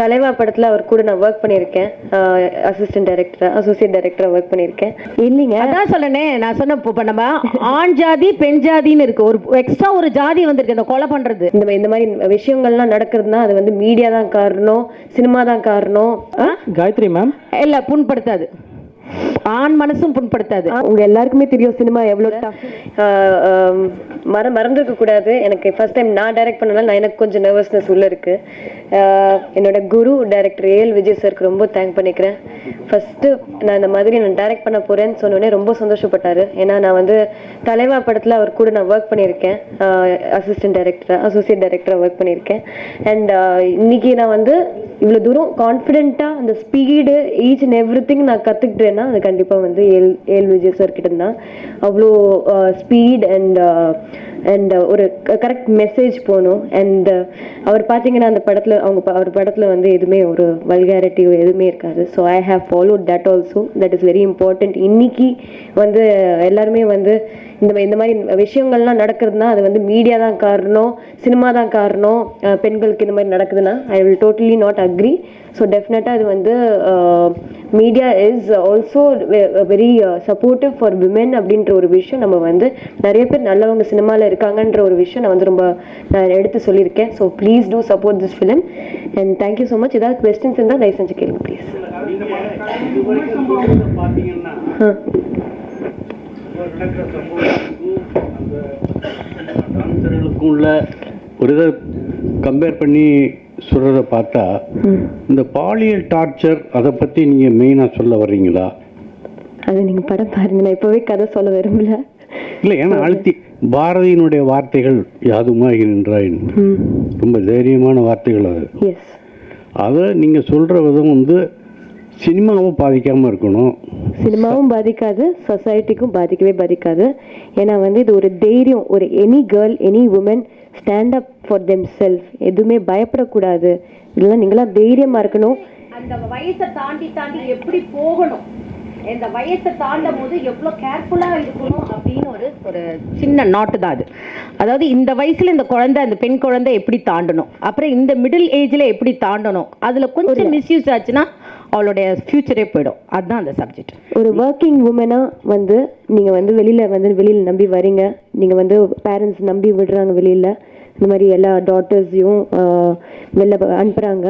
தலைவா படத்துல அவர் கூட நான் ஒர்க் பண்ணியிருக்கேன். அசோசியேட் டைரக்டரா ஒர்க் பண்ணியிருக்கேன். இல்லைங்க, அதான் சொன்னேனே, நான் சொன்ன இப்போ நம்ம ஆண் ஜாதி பெண் ஜாதின்னு இருக்கு, ஒரு எக்ஸ்ட்ரா ஒரு ஜாதி வந்திருக்கு இந்த கொலை பண்றது. இந்த மாதிரி விஷயங்கள்லாம் நடக்கிறதுனா அது வந்து மீடியா தான் காரணம், சினிமா தான் காரணம். காயத்ரி மேம் இல்ல, புண்படுத்தாது, ஆண் மனசும் புண்படுத்தாது. உங்க எல்லாருக்குமே தெரியும் சினிமா எவ்வளவு மறந்துருக்க கூடாது. எனக்கு ஃபர்ஸ்ட் டைம் நான் டைரக்ட் பண்ணனால எனக்கு கொஞ்சம் நர்வஸ்னஸ் உள்ள இருக்கு. என்னோட குரு டைரக்டர் ஏஎல் விஜய் சாருக்கு ரொம்ப தேங்க் பண்ணிக்கிறேன். ஃபர்ஸ்ட் நான் இந்த மாதிரி நான் டைரக்ட் பண்ண போறேன்னு சொன்னோடனே ரொம்ப சந்தோஷப்பட்டாரு. ஏன்னா நான் வந்து தலைவா படத்துல அவர் கூட நான் ஒர்க் பண்ணியிருக்கேன். அசோசியேட் டைரக்டரா ஒர்க் பண்ணியிருக்கேன். அண்ட் இன்னைக்கு நான் வந்து இவ்வளவு தூரம் கான்ஃபிடென்ட்டா அந்த speed each and every thing நான் கத்துக்கிட்டேன்னா அது கண்டிப்பா வந்து ஏஎல் விஜய் சார் கிட்ட தான். அவ்வளோ ஸ்பீட் அண்ட் ஒரு கரெக்ட் மெசேஜ் போகணும். அண்ட் அவர் பார்த்தீங்கன்னா அந்த படத்தில் அவர் படத்தில் வந்து எதுவுமே ஒரு வல்காரிட்டி எதுவுமே இருக்காது. So I have followed that also. That is very important. இன்னைக்கு வந்து எல்லாருமே வந்து இந்த மாதிரி விஷயங்கள்லாம் நடக்கிறதுனா அது வந்து மீடியா தான் காரணம், சினிமா தான் காரணம், பெண்களுக்கு இந்த மாதிரி நடக்குதுன்னா I will totally not agri. So டெஃபினட்டாக அது வந்து media is also very supportive for women அப்படின்ற ஒரு விஷயம் நம்ம வந்து நிறைய பேர் நல்லவங்க சினிமாவில் இருக்காங்கன்ற ஒரு விஷயம் நான் வந்து ரொம்ப நான் எடுத்து சொல்லியிருக்கேன். So please do support this film and thank you so much. ஏதாவது கொஸ்டின்ஸ் இருந்தால் தயவு செஞ்சு கேளுங்க ப்ளீஸ். உள்ள ஒரு இதை கம்பேர் பண்ணி சொல்றத பார்த்தா இந்த பாலியல் டார்ச்சர் அதை பத்தி நீங்க மெயினா சொல்ல வர்றீங்களா? அது நீங்க படம் பாருங்க, நான் இப்பவே கதை சொல்ல விரும்பல. இல்லை, ஏன்னா அழுத்தி பாரதியினுடைய வார்த்தைகள் யாதுமாகி நின்றாய், ரொம்ப தைரியமான வார்த்தைகள் அது. அதை நீங்க சொல்ற விதம் வந்து சினிமாவும் பாதிக்காம இருக்கணும். சினிமாவும் பாதிக்காது, சொசைட்டிக்கும் பாதிக்கவே பாதிக்காது. ஏன்னா வந்து இது ஒரு தைரியம், ஒரு any girl any woman stand up for them self, எதுவுமே பயப்படக்கூடாது. இதெல்லாம் நீங்களா தைரியமா இருக்கணும். அந்த வயசை தாண்டி எப்படி போகணும், இந்த வயசை தாண்டும் போது எவ்வளோ கேர்ஃபுல்லா இருக்கணும் அப்படின்னு ஒரு சின்ன நாட்டு தான் அது. அதாவது இந்த வயசுல இந்த குழந்தை, அந்த பெண் குழந்தை எப்படி தாண்டணும், அப்புறம் இந்த மிடில் ஏஜ்ல எப்படி தாண்டணும், அதுல கொஞ்சம் மிஸ்யூஸ் ஆச்சுன்னா அவளுடைய ஃபியூச்சரே போயிடும். அதுதான் அந்த சப்ஜெக்ட். ஒரு ஒர்க்கிங் உமனா வந்து நீங்க வந்து வெளியில நம்பி வரீங்க, நீங்க வந்து பேரண்ட்ஸ் நம்பி விடுறாங்க வெளியில, இந்த மாதிரி எல்லா டாட்டர்ஸையும் வெளில அனுப்புறாங்க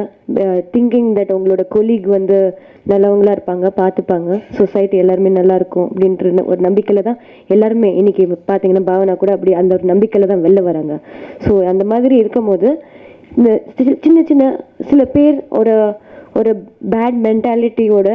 திங்கிங் தட் உங்களோட கொலீக் வந்து நல்லவங்களா இருப்பாங்க, பார்த்துப்பாங்க, சொசைட்டி எல்லாருமே நல்லா இருக்கும் அப்படின்ற ஒரு நம்பிக்கையில தான் எல்லாருமே இன்னைக்கு பார்த்தீங்கன்னா பாவனா கூட அப்படி அந்த ஒரு நம்பிக்கையில தான் வெளில வராங்க. ஸோ அந்த மாதிரி இருக்கும் போது இந்த சின்ன சில பேர் ஒரு பேட் மென்டாலிட்டியோட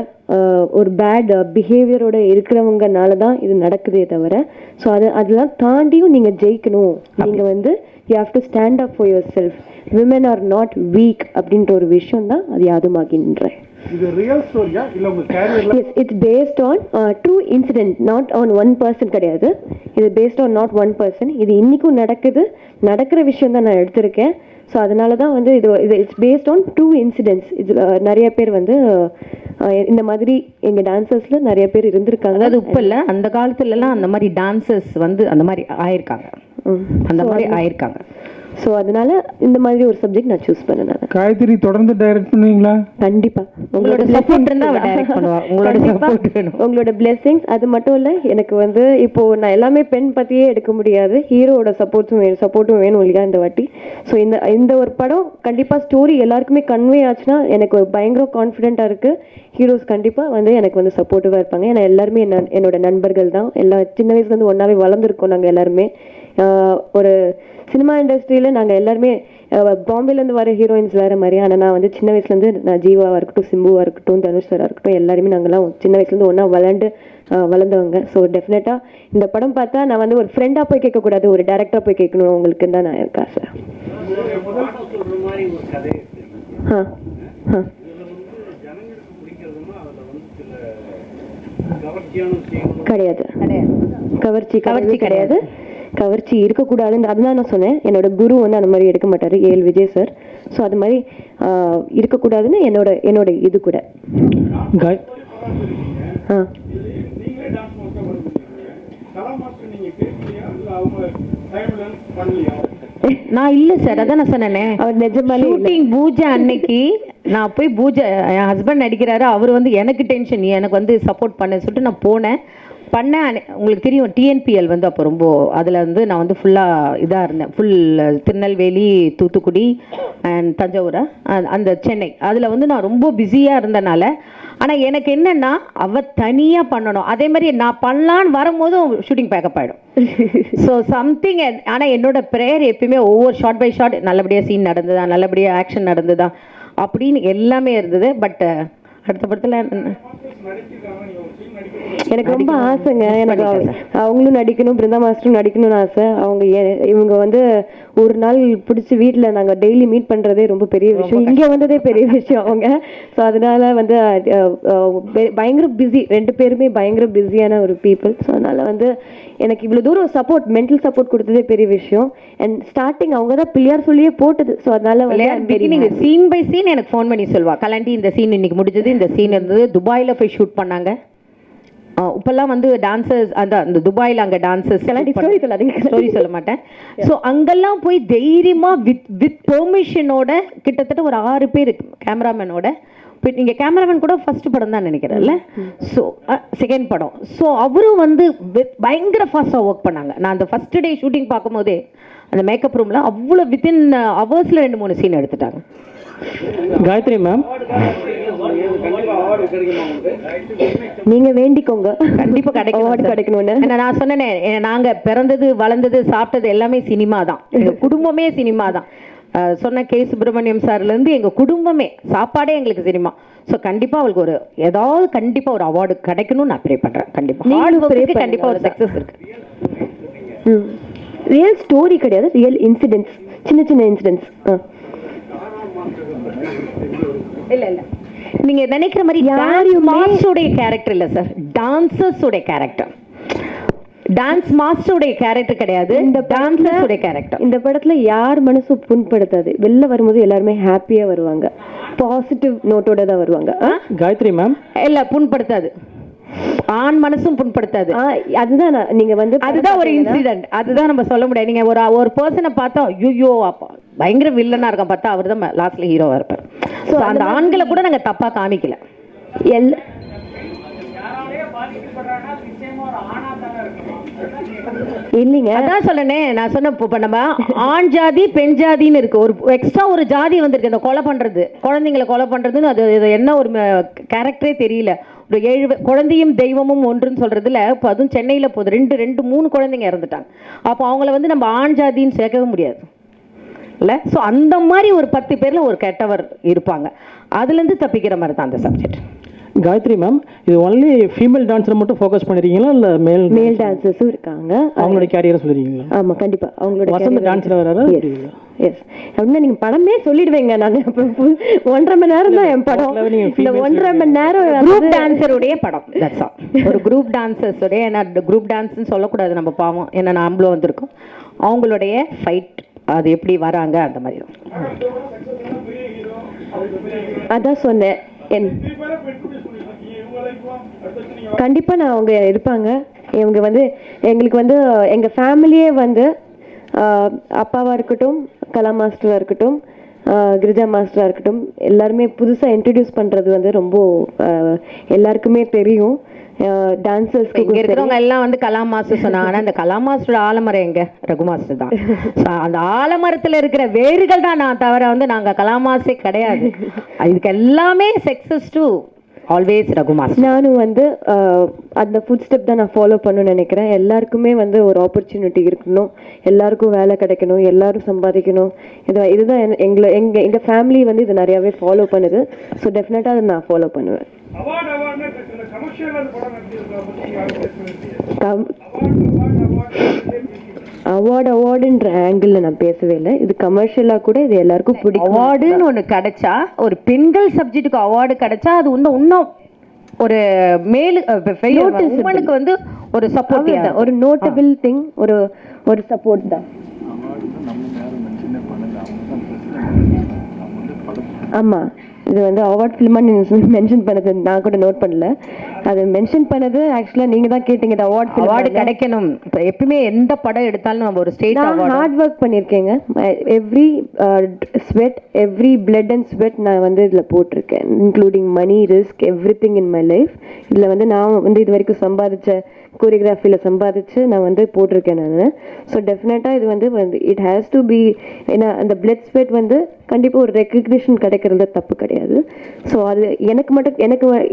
ஒரு பேட் பிஹேவியரோட இருக்கிறவங்கனால தான் இது நடக்குதே தவிர, ஸோ அதெல்லாம் தாண்டியும் நீங்கள் ஜெயிக்கணும். நீங்கள் வந்து you have to stand up for yourself. Women are not weak அப்படின்ற ஒரு விஷயம் தான் அது யாதுமாகின்ற. இது ரியல் ஸ்டோரியா இல்ல உங்க கேரியர்ல? Yes, it's based on true incident, not on one person கிடையாது. இது based on not one person. இது இன்னைக்கும் நடக்கிற விஷயம் தான் நான் எடுத்திருக்கேன். ஸோ அதனால தான் வந்து இது it's based on true incidents. இது நிறைய பேர் வந்து இந்த மாதிரி எங்கள் டான்சர்ஸில் நிறைய பேர் இருந்திருக்காங்க. அதாவது இப்போ இல்லை, அந்த காலத்துலலாம் அந்த மாதிரி டான்சர்ஸ் வந்து அந்த மாதிரி ஆயிருக்காங்க, அந்த மாதிரி ஆயிருக்காங்க. ஸோ அதனால இந்த மாதிரி ஒரு சப்ஜெக்ட் நான் சூஸ் பண்ணேன். காயத்ரி தொடர்ந்து டைரக்ட் பண்ணுவீங்களா? கண்டிப்பா, உங்களோட சப்போர்ட் இருந்தா அவ டைரக்ட் பண்ணுவா. உங்களோட சப்போர்ட் வேணும், உங்களோட பிளெஸிங்ஸ். அது மட்டும் இல்ல, எனக்கு வந்து இப்போ நான் எல்லாமே பெண் பத்தியே எடுக்க முடியாது, ஹீரோட சப்போர்ட்டும் வேணும் இல்லையா இந்த வாட்டி. ஸோ இந்த ஒரு படம் கண்டிப்பா ஸ்டோரி எல்லாருக்குமே கன்வே ஆச்சுன்னா எனக்கு பயங்கர கான்ஃபிடென்ட்டா இருக்கு. ஹீரோஸ் கண்டிப்பா வந்து எனக்கு வந்து சப்போர்ட்டிவா இருப்பாங்க. ஏன்னா எல்லாருமே என்னோட நண்பர்கள் தான். எல்லா சின்ன வயசுல இருந்து ஒன்னாவே வளர்ந்துருக்கோம் நாங்க எல்லாருமே. ஒரு சினிமா இண்டஸ்ட்ரியில் நாங்கள் எல்லாருமே பாம்பேலேருந்து வர ஹீரோயின்ஸ் வேறு மாதிரி. ஆனால் நான் வந்து சின்ன வயசுலேருந்து நான் ஜீவாவாக இருக்கட்டும், சிம்புவாக இருக்கட்டும், தனுஷ் சாராக இருக்கட்டும், எல்லாருமே நாங்கள்லாம் சின்ன வயசுலேருந்து ஒன்றா வளர்ந்தவங்க. ஸோ டெஃபினட்டாக இந்த படம் பார்த்தா நான் வந்து ஒரு ஃப்ரெண்டாக போய் கேட்கக்கூடாது, ஒரு டேரக்டராக போய் கேட்கணும் உங்களுக்கு தான் நான் எனக்கு ஆசை. கிடையாது, கவர்ச்சி கிடையாது, கவர்ச்சி இருக்கக்கூடாதுன்னு அதுதான் நான் சொன்னேன். என்னோட குரு வந்து அந்த மாதிரி எடுக்க மாட்டாரு, ஏஎல் விஜய் சார். ஸோ அது மாதிரி இருக்கக்கூடாதுன்னு என்னோட இது கூட. நான் இல்ல சார், அதான் நான் சொன்னேனே, அவர் நிஜமாலே ஷூட்டிங் பூஜை அன்னைக்கு நான் போய் பூஜை என் ஹஸ்பண்ட் நடிக்கிறாரு, அவர் வந்து எனக்கு டென்ஷன், நீ எனக்கு வந்து சப்போர்ட் பண்ண சொல்லிட்டு நான் போனேன். பண்ணேன். உங்களுக்கு தெரியும் டிஎன்பிஎல் வந்து அப்போ ரொம்ப அதில் வந்து நான் வந்து ஃபுல்லாக இதாக இருந்தேன். ஃபுல் திருநெல்வேலி, தூத்துக்குடி அண்ட் தஞ்சாவூரா அந்த சென்னை, அதில் வந்து நான் ரொம்ப பிஸியாக இருந்தனால. ஆனால் எனக்கு என்னென்னா அவள் தனியாக பண்ணணும், அதே மாதிரி நான் பண்ணலான்னு வரும்போதும் ஷூட்டிங் பேக்கப் ஆகிடும். So something. ஆனால் என்னோட ப்ரேயர் எப்பயுமே ஒவ்வொரு ஷார்ட் பை ஷார்ட் நல்லபடியாக சீன் நடந்ததா, நல்லபடியாக ஆக்ஷன் நடந்ததா அப்படின்னு எல்லாமே இருந்தது. பட் அடுத்த படத்தில் எனக்கு ரொம்ப ஆசைங்க. எனக்கு அவங்களும் நடிக்கணும், பிருந்தா மாஸ்டரும் நடிக்கணும்னு ஆசை. இவங்க வந்து ஒரு நாள் பிடிச்சி வீட்டில் நாங்கள் டெய்லி மீட் பண்ணுறதே ரொம்ப பெரிய விஷயம், இங்கே வந்ததே பெரிய விஷயம் அவங்க. ஸோ அதனால வந்து பயங்கர பிஸி, 2 பேருமே பயங்கர பிஸியான ஒரு பீப்புள். ஸோ அதனால வந்து எனக்கு இவ்வளோ தூரம் சப்போர்ட், மென்டல் சப்போர்ட் கொடுத்ததே பெரிய விஷயம். அண்ட் ஸ்டார்டிங் அவங்க தான் பிள்ளையார் சொல்லியே போட்டது. ஸோ அதனால வந்து சீன் பை சீன் எனக்கு ஃபோன் பண்ணி சொல்வா, கலாண்டி இந்த சீன் இன்னைக்கு முடிஞ்சது, இந்த சீன் இருந்தது. துபாயில் போய் ஷூட் பண்ணாங்க. இப்பெல்லாம் வந்து டான்சர்ஸ் அந்த துபாயில் அங்கே டான்சர்ஸ் ஸ்டோரி சொல்ல மாட்டேன். ஸோ அங்கெல்லாம் போய் தைரியமாக வித் பெர்மிஷனோட கிட்டத்தட்ட ஒரு 6 பேர் கேமராமேனோட போய், நீங்கள் கேமராமேன் கூட ஃபர்ஸ்ட் படம் தான் நினைக்கிறேன்ல, ஸோ செகண்ட் படம். ஸோ அவரும் வந்து பயங்கர ஃபாஸ்ட்டாக ஒர்க் பண்ணாங்க. நான் அந்த ஃபர்ஸ்ட் டே ஷூட்டிங் பார்க்கும்போதே அந்த மேக்கப் ரூமில் அவ்வளோ வித்தின் ஹவர்ஸில் 2-3 சீன் எடுத்துட்டாங்க. காயத்ரி மேம், நீங்க வேண்டிக்கோங்க, கண்டிப்பா கிடைக்கணும்னு. நான் சொன்னேனே, நாங்க பிறந்தது வளர்ந்தது சாப்பிட்டது எல்லாமே சினிமா தான், எங்க குடும்பமே சினிமா தான். சொன்ன கே சுப்பிரமணியம் சார்ல இருந்து எங்க குடும்பமே சாப்பாடே எங்களுக்கு சினிமா. ஸோ கண்டிப்பா அவளுக்கு ஒரு ஏதாவது கண்டிப்பா ஒரு அவார்டு கிடைக்கணும்னு நான் ப்ரே பண்றேன். கண்டிப்பா கண்டிப்பா ஒரு சக்சஸ் இருக்கு. ரியல் ஸ்டோரி கிடையாது, ரியல் இன்சிடென்ட்ஸ், சின்ன சின்ன இன்சிடென்ட்ஸ். இல்ல இல்ல நீங்க நினைக்கிற மாதிரி மாஸ்டருடைய கேரக்டர் இல்ல சார், டான்சர்ஸோட கேரக்டர். டான்ஸ் மாஸ்டருடைய கேரக்டர் கிடையாது, இந்த டான்சர்ஸோட கேரக்டர். இந்த படத்துல யார் மனசும் புண்படுத்தாது, வெளில வரும்போது எல்லாருமே ஹாப்பியா வருவாங்க, பாசிட்டிவ் நோட்டோட தான் வருவாங்க. காயத்ரி மேம் இல்ல புண்படுத்தாது, ஆண் மனசும் புண்படுத்தாது. அதுதான் நீங்க வந்து அதுதான் ஒரு இன்சிடென்ட், அதுதான் நம்ம சொல்ல முடியாது. நீங்க ஒரு பர்சனை பார்த்தா ஐயோ அப்பா பயங்கர வில்லனா இருக்க பார்த்தா அவர் தான் லாஸ்ட்ல ஹீரோவா இருப்பார். ஸோ அந்த ஆண்களை கூட நாங்க தப்பா காமிக்கல. இல்லைங்க, அதான் சொன்னேனே, நான் சொன்ன இப்போ நம்ம ஆண் ஜாதி பெண் ஜாதின்னு இருக்கு, ஒரு எக்ஸ்ட்ரா ஒரு ஜாதி வந்திருக்கு. இந்த கொலை பண்றது, குழந்தைங்களை கொலை பண்றதுன்னு அது என்ன ஒரு கேரக்டரே தெரியல. ஒரு 7 குழந்தையும் தெய்வமும் ஒன்றுன்னு சொல்றதுல இப்போ அதுவும் சென்னையில போகுது, 2-3 குழந்தைங்க இறந்துட்டாங்க. அப்போ அவங்கள வந்து நம்ம ஆண் ஜாதின்னு சேர்க்கவே முடியாது இல்லை. ஸோ அந்த மாதிரி ஒரு 10 பேர்ல ஒரு கெட்டவர் இருப்பாங்க, அதுலேருந்து தப்பிக்கிற மாதிரி தான் அந்த சப்ஜெக்ட். காயத்ரி மேம், இது ஒன்லி ஃபீமேல் டான்ஸரை மட்டும் ஃபோக்கஸ் பண்ணிருக்கீங்களா இல்லை மேல் டான்சர்ஸும் இருக்காங்க? அவங்களோட கேரியரை சொல்லிருக்கீங்களா? ஆமாம் கண்டிப்பா, அவங்களோட வசந்த டான்ஸர் வராரா? எஸ், அப்படின்னா நீங்க படமே சொல்லிடுவீங்க. நான் 1.5 மணி நேரம் தான் என் படம், இந்த 1.5 மணி நேரம் குரூப் டான்ஸருடைய படம். That's all. ஒரு குரூப் டான்சர்ஸோடைய, ஏன்னா குரூப் டான்ஸ்னு சொல்லக்கூடாது நம்ம பாவம், ஏன்னா நாமளும் வந்திருக்கோம். அவங்களுடைய ஃபைட் அது எப்படி வராங்க அந்த மாதிரி. அதான் சொன்னேன், கண்டிப்பா நான் அவங்க இருப்பாங்க. இவங்க வந்து எங்களுக்கு வந்து எங்க ஃபேமிலியே வந்து அப்பாவா இருக்கட்டும், கலா மாஸ்டரா இருக்கட்டும், கிரிஜா மாஸ்டரா இருக்கட்டும், எல்லாருமே புதுசா இன்ட்ரடியூஸ் பண்றது வந்து ரொம்ப எல்லாருக்குமே தெரியும். டான்சர்ஸ் இருக்கிறவங்க எல்லாம் வந்து கலா மாஸ்டர் சொன்னாங்க. ஆனா அந்த கலா மாஸ்டரோட ஆலமரம் எங்க? ரகு மாஸ்டர் தான். அந்த ஆலமரத்துல இருக்கிற வேர்கள் தான் நான் தவிர வந்து நாங்க கலா மாஸ்டரே கிடையாது. இதுக்கு எல்லாமே success to always Raghu master. நானும் வந்து அந்த ஃபுட் ஸ்டெப் தான் நான் ஃபாலோ பண்ணணும்னு நினைக்கிறேன். எல்லாருக்குமே வந்து ஒரு ஆப்பர்ச்சுனிட்டி இருக்கணும், எல்லாருக்கும் வேலை கிடைக்கணும், எல்லாரும் சம்பாதிக்கணும். இதுதான் எங்க ஃபேமிலி வந்து இது நிறையாவே ஃபாலோ பண்ணுது. ஸோ டெஃபினட்டாக அதை நான் ஃபாலோ பண்ணுவேன். அவார்டுன்ற ஆங்கிள் நான் பேசவே இல்லை. இது கமர்ஷியலா கூட இது எல்லாருக்கும் பிடிக்கும். அவார்டுன்னு ஒன்று கிடைச்சா, ஒரு பெண்கள் சப்ஜெக்ட்டுக்கு அவார்டு கிடைச்சா அது இன்னும் ஒரு மேலுக்கு வந்து ஒரு சப்போர்ட், ஒரு நோட்டபிள் திங், ஒரு சப்போர்ட் தான். ஆமா, இது வந்து அவார்ட் ஃபிலிமான்னு மென்ஷன் பண்ணது நான் கூட நோட் பண்ணல. அது மென்ஷன் பண்ணது ஆக்சுவலாக நீங்கள் தான் கேட்டீங்க. இது அவார்டு கிடைக்கணும். இப்போ எப்பவுமே எந்த படம் எடுத்தாலும் நம்ம ஒரு ஸ்டேட் அவார்டு ஹார்ட் ஒர்க் பண்ணியிருக்கேங்க. Every sweat, every blood and sweat நான் வந்து இதில் போட்டிருக்கேன், including money, risk, everything in my life. இதில் வந்து நான் வந்து இது வரைக்கும் சம்பாதிச்ச கோரியோகிராஃபியில் சம்பாதிச்சு நான் வந்து போட்டிருக்கேன் நான். ஸோ டெஃபினட்டாக இது வந்து இட் ஹேஸ் டு பி, ஏன்னா அந்த பிளட் ஸ்வெட் வந்து கண்டிப்பாக ஒரு ரெக்கக்னிஷன் கிடைக்கிறது தப்பு கிடையாது. ஸோ அது எனக்கு மட்டும்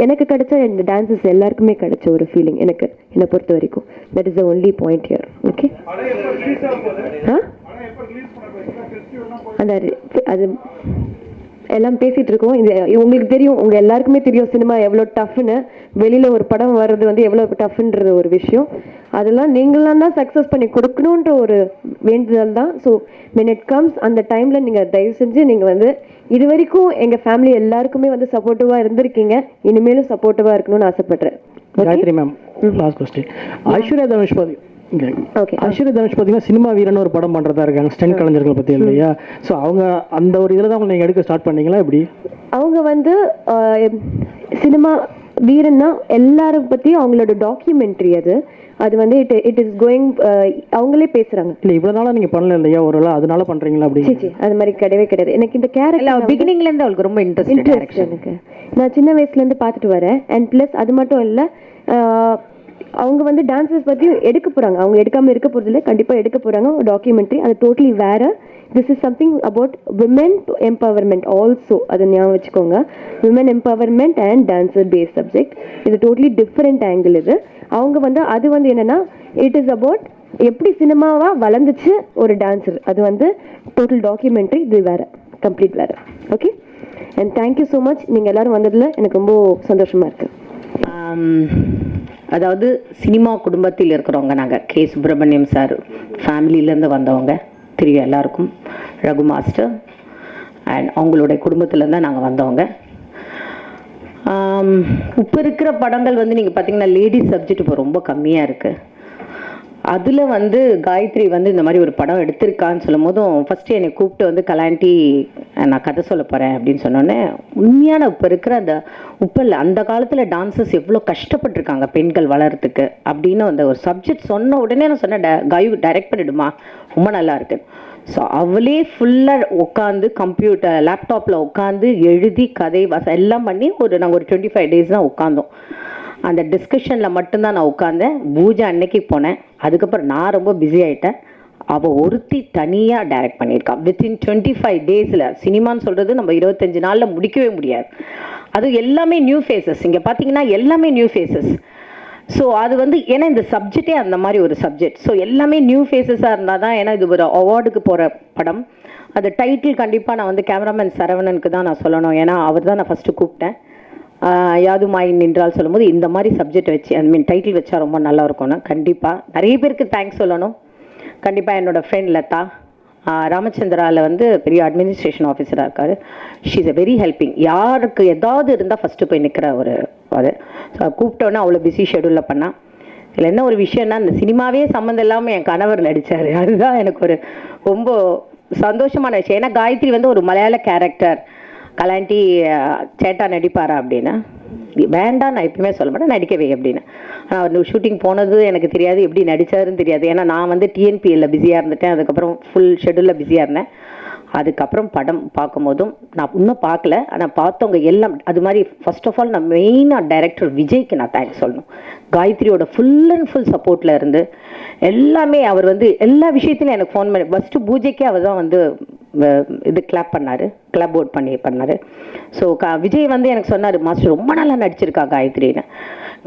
எனக்கு கிடைச்ச இந்த டான்ஸஸ் எல்லாருக்குமே கிடைச்ச ஒரு ஃபீலிங் என்னை பொறுத்த வரைக்கும். That is the only point here. Okay, அந்த அது எல்லாம் பேசிகிட்டு இருக்கோம். இது உங்களுக்கு தெரியும், உங்கள் எல்லாருக்குமே தெரியும் சினிமா எவ்வளோ டஃப்னு. வெளியில் ஒரு படம் வர்றது வந்து எவ்வளோ டஃப்ன்றது ஒரு விஷயம். அதெல்லாம் நீங்களாம் தான் சக்ஸஸ் பண்ணி கொடுக்கணுன்ற ஒரு வேண்டுதல் தான். ஸோ when it comes அந்த டைமில் நீங்கள் தயவு செஞ்சு நீங்கள் வந்து இது வரைக்கும் எங்கள் ஃபேமிலி எல்லாருக்குமே வந்து சப்போர்ட்டிவாக இருந்திருக்கீங்க, இனிமேலும் சப்போர்ட்டிவாக இருக்கணும்னு ஆசைப்பட்றேன். Gayathri ma'am, last question. Aishwarya தனுஷ்பதி ஓகே, ஐஸ்வர்யா தனுஷ் பார்த்தீங்கன்னா சினிமா வீரன் ஒரு படம் பண்ணுறதா இருக்காங்க, ஸ்டென்ட் கலைஞர்கள் பற்றி இல்லையா? ஸோ அவங்க அந்த ஒரு இதில் தான் நீங்கள் எடுக்க ஸ்டார்ட் பண்ணீங்களா எப்படி? அவங்க வந்து சினிமா வீரன்னா எல்லாரும் பற்றி அவங்களோட டாக்குமெண்ட்ரி அது வந்து இட் இஸ் கோயிங், அவங்களே பேசுகிறாங்க. இல்லை இவ்வளோ நாளாக நீங்கள் பண்ணல இல்லையா, ஒரு வேளை அதனால பண்ணுறீங்களா அப்படி? சரி, அது மாதிரி கிடையவே கிடையாது. எனக்கு இந்த கேரக்டர் பிகினிங்லேருந்து அவளுக்கு ரொம்ப இன்ட்ரெஸ்ட் எனக்கு. நான் சின்ன வயசுலேருந்து பார்த்துட்டு வரேன். அண்ட் ப்ளஸ் அது மட்டும் இல்லை, அவங்க வந்து டான்ஸஸ் பற்றி எடுக்க போகிறாங்க. அவங்க எடுக்காமல் இருக்க போகிறது இல்லை, கண்டிப்பாக எடுக்க போகிறாங்க ஒரு டாக்குமெண்ட்ரி. அது டோட்டலி வேறு. This is something about women empowerment also, அதை ஞாபகம் வச்சுக்கோங்க. Women empowerment and dancer based subject. இது டோட்டலி டிஃப்ரெண்ட் ஆங்கிள். இது அவங்க வந்து அது வந்து என்னென்னா இட் இஸ் அபவுட் எப்படி சினிமாவாக வளர்ந்துச்சு ஒரு டான்ஸர். அது வந்து டோட்டல் டாக்குமெண்ட்ரி. இது வேறு, கம்ப்ளீட் வேறு. Okay, and thank you so much. நீங்கள் எல்லோரும் வந்ததில் எனக்கு ரொம்ப சந்தோஷமாக இருக்குது. அதாவது சினிமா குடும்பத்தில் இருக்கிறவங்க நாங்கள். கே சுப்பிரமணியம் சார் ஃபேமிலியிலேருந்து வந்தவங்க தெரியும் எல்லாருக்கும். ரகு மாஸ்டர் அண்ட் அவங்களுடைய குடும்பத்துலேருந்து தான் நாங்கள் வந்தவங்க. இப்போ இருக்கிற படங்கள் வந்து நீங்கள் பார்த்தீங்கன்னா லேடிஸ் சப்ஜெக்ட் இப்போ ரொம்ப கம்மியாக இருக்குது. அதில் வந்து காயத்ரி வந்து இந்த மாதிரி ஒரு படம் எடுத்திருக்கான்னு சொல்லும் போதும் ஃபஸ்ட்டு என்னை கூப்பிட்டு வந்து கலாண்டி நான் கதை சொல்ல போகிறேன் அப்படின்னு சொன்னோன்னே, உண்மையான இப்போ இருக்கிற அந்த உப்பில் அந்த காலத்தில் டான்ஸர்ஸ் எவ்வளோ கஷ்டப்பட்டிருக்காங்க பெண்கள் வளர்கிறதுக்கு அப்படின்னு அந்த ஒரு சப்ஜெக்ட் சொன்ன உடனே நான் சொன்னேன், காயு டைரக்ட் பண்ணிடுமா, ரொம்ப நல்லா இருக்கு. ஸோ அவளே ஃபுல்லாக உட்காந்து கம்ப்யூட்டர் லேப்டாப்பில் உட்காந்து எழுதி கதை எல்லாம் பண்ணி நாங்கள் ஒரு 25 days தான் உட்காந்தோம். அந்த டிஸ்கஷனில் மட்டும்தான் நான் உட்காந்தேன். பூஜை அன்னைக்கு போனேன். அதுக்கப்புறம் நான் ரொம்ப பிஸி ஆகிட்டேன். அவள் ஒருத்தி தனியாக டைரக்ட் பண்ணியிருக்கான் வித்தின் 25 days. சினிமான்னு சொல்கிறது நம்ம 25 நாளில் முடிக்கவே முடியாது. அது எல்லாமே நியூ ஃபேஸஸ். இங்கே பார்த்தீங்கன்னா எல்லாமே நியூ ஃபேஸஸ். ஸோ அது வந்து ஏன்னா இந்த சப்ஜெக்டே அந்த மாதிரி ஒரு சப்ஜெக்ட். ஸோ எல்லாமே நியூ ஃபேஸஸாக இருந்தால் தான், ஏன்னா இது ஒரு அவார்டுக்கு போகிற படம். அது டைட்டில் கண்டிப்பாக நான் வந்து கேமராமேன் சரவணனுக்கு தான் நான் சொல்லணும். ஏன்னா அவர் தான் நான் ஃபஸ்ட்டு கூப்பிட்டேன். யாதுமாயின் நின்றால் சொல்லும்போது இந்த மாதிரி சப்ஜெக்ட் வச்சு டைட்டில் வச்சா ரொம்ப நல்லா இருக்கும்னா கண்டிப்பாக நிறைய பேருக்கு தேங்க்ஸ் சொல்லணும். கண்டிப்பாக என்னோடய ஃப்ரெண்ட் லதா ராமச்சந்திராவில் வந்து பெரிய அட்மினிஸ்ட்ரேஷன் ஆஃபீஸராக இருக்கார். She is a very helping. யாருக்கு ஏதாவது இருந்தால் ஃபஸ்ட்டு போய் நிற்கிற ஒரு அது. ஸோ கூப்பிட்டோன்னே அவ்வளோ பிஸி ஷெடியூலில் பண்ணால். இதில் என்ன ஒரு விஷயம்னா, இந்த சினிமாவே சம்மந்தம் இல்லாமல் என் கணவர் நடித்தார். அதுதான் எனக்கு ஒரு ரொம்ப சந்தோஷமான விஷயம். ஏன்னா காயத்ரி வந்து ஒரு மலையாள கேரக்டர், கலாண்டி சேட்டா நடிப்பாரா அப்படின்னா வேண்டாம், நான் எப்பயுமே சொல்ல மாட்டேன் நடிக்கவே அப்படின்னு. ஆனால் அவர் ஷூட்டிங் போனது எனக்கு தெரியாது, எப்படி நடித்தாருன்னு தெரியாது. ஏன்னா நான் வந்து டிஎன்பிஎல்ல பிஸியாக இருந்துட்டேன். அதுக்கப்புறம் ஃபுல் ஷெடியூலில் பிஸியாக இருந்தேன். அதுக்கப்புறம் படம் பார்க்கும்போதும் நான் இன்னும் பார்க்கல, ஆனால் பார்த்தவங்க எல்லாம் அது மாதிரி. ஃபர்ஸ்ட் ஆஃப் ஆல் நான் மெயினாக டைரக்டர் விஜய்க்கு நான் தேங்க்ஸ் சொல்லணும். காயத்ரியோட ஃபுல் அண்ட் ஃபுல் சப்போர்ட்டில் இருந்து எல்லாமே அவர் வந்து எல்லா விஷயத்துலையும் எனக்கு ஃபோன் பண்ணி ஃபஸ்ட்டு பூஜைக்கே அவர் தான் வந்து இது கிளாப் போர்ட் பண்ணார். ஸோ விஜய் வந்து எனக்கு சொன்னார், மாஸ்டர் ரொம்ப நல்லா நடிச்சிருக்கா காயத்ரின்னு.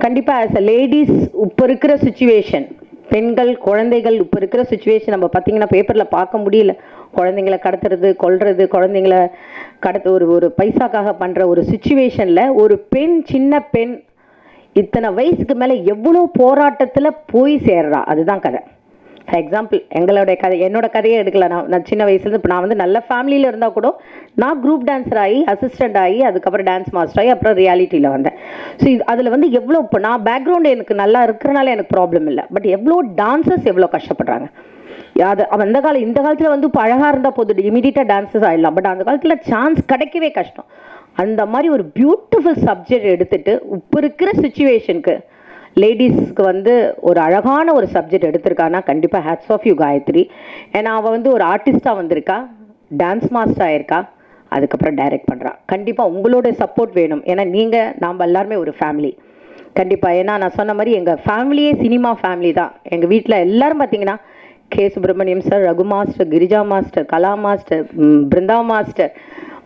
கண்டிப்பாக ஆஸ் அ லேடிஸ் இப்போ இருக்கிற சுச்சுவேஷன், பெண்கள் குழந்தைகள் இப்போ இருக்கிற சுச்சுவேஷன் நம்ம பார்த்தீங்கன்னா பேப்பரில் பார்க்க முடியல. குழந்தைங்களை கடத்துறது, கொல்றது, குழந்தைங்களை ஒரு பைசாக்காக பண்ணுற ஒரு சுச்சுவேஷனில் ஒரு பெண், சின்ன பெண் இத்தனை வயசுக்கு மேலே எவ்வளோ போராட்டத்தில் போய் சேர்றா. அதுதான் கதை. ஃபார் எக்ஸாம்பிள் என்னோட கதையை எடுக்கல. நான் சின்ன வயசுலேருந்து இப்போ நான் வந்து நல்ல ஃபேமிலியில் இருந்தால் கூட நான் குரூப் டான்ஸர் ஆகி, அசிஸ்டண்ட் ஆகி, அதுக்கப்புறம் டான்ஸ் மாஸ்டர் ஆகி, அப்புறம் ரியாலிட்டியில் வந்தேன். ஸோ அதில் வந்து எவ்வளோ இப்போ நான் பேக்ரவுண்டு எனக்கு நல்லா இருக்கிறனால எனக்கு ப்ராப்ளம் இல்லை. பட் எவ்வளோ டான்ஸர்ஸ் எவ்வளோ கஷ்டப்படுறாங்க. அது அந்த காலம் இந்த காலத்தில் வந்து இப்போ அழகாக இருந்தால் போதும், இமீடியட்டாக டான்ஸஸ் ஆகிடலாம். பட் அந்த காலத்தில் சான்ஸ் கிடைக்கவே கஷ்டம். அந்த மாதிரி ஒரு பியூட்டிஃபுல் சப்ஜெக்ட் எடுத்துட்டு இப்போ இருக்கிற சுச்சுவேஷனுக்கு லேடிஸ்க்கு வந்து ஒரு அழகான ஒரு சப்ஜெக்ட் எடுத்திருக்கான்னா கண்டிப்பாக ஹேட்ஸ் ஆஃப் யூ காயத்ரி. ஏன்னா அவள் வந்து ஒரு ஆர்டிஸ்டாக வந்திருக்கா, டான்ஸ் மாஸ்டர் ஆயிருக்கா, அதுக்கப்புறம் டைரக்ட் பண்ணுறா. கண்டிப்பாக உங்களோட சப்போர்ட் வேணும். ஏன்னா நீங்கள் நாம் எல்லாருமே ஒரு ஃபேமிலி கண்டிப்பாக. ஏன்னா நான் சொன்ன மாதிரி எங்கள் ஃபேமிலியே சினிமா ஃபேமிலி தான். எங்கள் வீட்டில் எல்லாரும் பார்த்தீங்கன்னா K Subramaniam sir, Raghu master, Girija master, Kala master, Brinda master,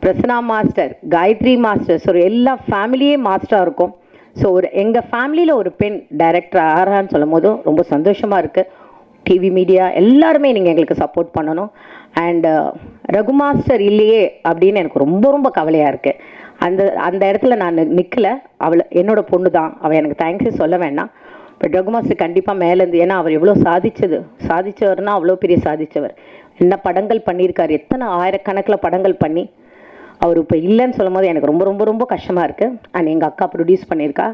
Prasanna master, Gayathri master, so எல்லா ஃபேமிலியே மாஸ்டராக இருக்கும். ஸோ ஒரு எங்கள் ஃபேமிலியில் ஒரு பெண் டைரக்டர் ஆகிறான்னு சொல்லும் போதும் ரொம்ப சந்தோஷமாக இருக்குது. டிவி மீடியா எல்லாருமே நீங்கள் எங்களுக்கு சப்போர்ட் பண்ணணும். அண்டு ரகு மாஸ்டர் இல்லையே அப்படின்னு எனக்கு ரொம்ப ரொம்ப கவலையாக இருக்குது. அந்த இடத்துல நான் நிற்கலை. அவளை என்னோட பொண்ணு தான், அவள் எனக்கு தேங்க்ஸே சொல்ல வேண்டாம். பட் ரகு மாஸ்டர் கண்டிப்பாக மேலேருந்து, ஏன்னா அவர் எவ்வளோ சாதிச்சவர்னா அவ்வளோ பெரிய சாதித்தவர். என்ன படங்கள் பண்ணியிருக்காரு, எத்தனை ஆயிரக்கணக்கில் படங்கள் பண்ணி அவர் இப்போ இல்லைன்னு சொல்லும் போது எனக்கு ரொம்ப ரொம்ப ரொம்ப கஷ்டமாக இருக்குது. அண்ட் எங்கள் அக்கா ப்ரொடியூஸ் பண்ணியிருக்கா.